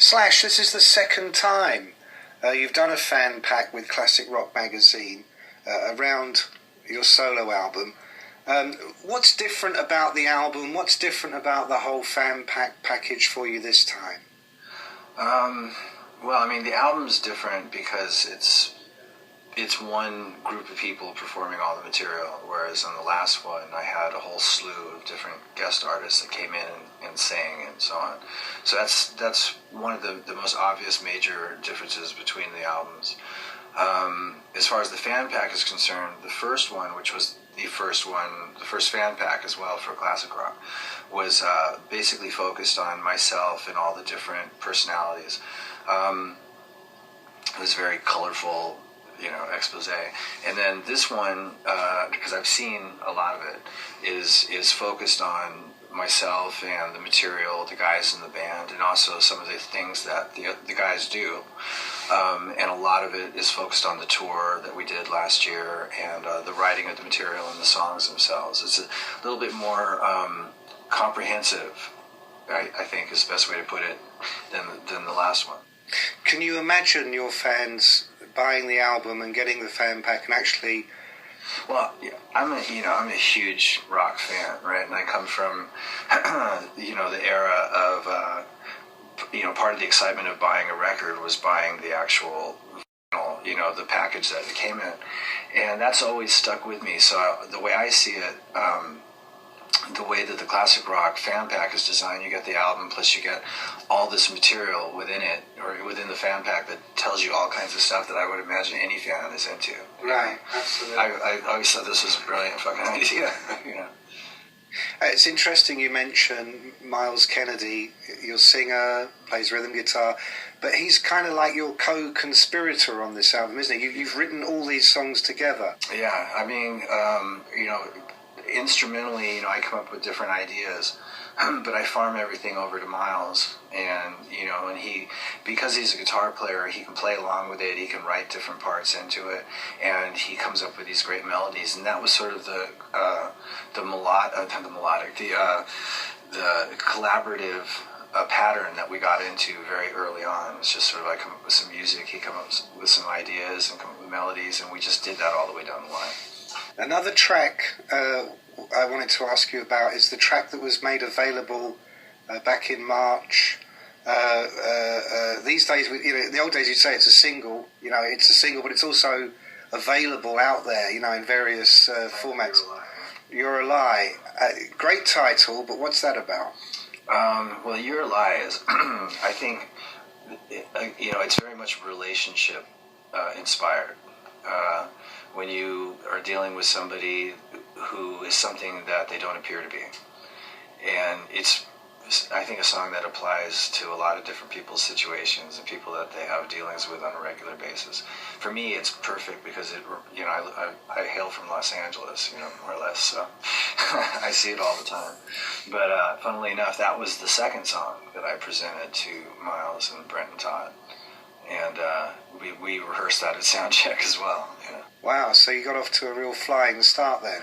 Slash, this is the second time you've done a fan pack with Classic Rock Magazine around your solo album. What's different about the album? What's different about the whole fan pack package for you this time? Well, I mean, the album's different because it's one group of people performing all the material, whereas on the last one I had a whole slew of different guest artists that came in and sang and so on. So that's one of the most obvious major differences between the albums. As far as the fan pack is concerned, the first one, which was the first fan pack as well for classic rock, was basically focused on myself and all the different personalities. It was very colorful, expose. And then this one, because I've seen a lot of it, is focused on myself and the material, the guys in the band, and also some of the things that the guys do. And a lot of it is focused on the tour that we did last year and the writing of the material and the songs themselves. It's a little bit more comprehensive, I think is the best way to put it, than the last one. Can you imagine your fans buying the album and getting the fan pack and actually... Well, I'm a huge rock fan, right? And I come from, the era of, part of the excitement of buying a record was buying the actual, the package that it came in. And that's always stuck with me. So the way I see it, the way that the classic rock fan pack is designed, you get the album plus you get all this material within it, or within the fan pack, that tells you all kinds of stuff that I would imagine any fan is into. Right, absolutely. I always thought this was a brilliant fucking idea. It's interesting you mention Miles Kennedy, your singer, plays rhythm guitar, but he's kind of like your co-conspirator on this album, isn't he? You've written all these songs together. Yeah, I mean, instrumentally, I come up with different ideas, but I farm everything over to Miles, and and he, because he's a guitar player, he can play along with it, he can write different parts into it, and he comes up with these great melodies, and that was sort of the collaborative pattern that we got into very early on. It's just sort of I come up with some music, he comes up with some ideas and come up with melodies, and we just did that all the way down the line. Another track I wanted to ask you about is the track that was made available back in March. These days, in the old days, you'd say it's a single. It's a single, but it's also available out there. In various formats. You're a Lie. Great title, but what's that about? Well, You're a Lie is, I think, it's very much relationship inspired. When you are dealing with somebody who is something that they don't appear to be. And it's, I think, a song that applies to a lot of different people's situations and people that they have dealings with on a regular basis. For me, it's perfect because I hail from Los Angeles, more or less, so I see it all the time. But funnily enough, that was the second song that I presented to Miles and Brent and Todd. And we rehearsed that at sound check as well. Wow, so you got off to a real flying start then.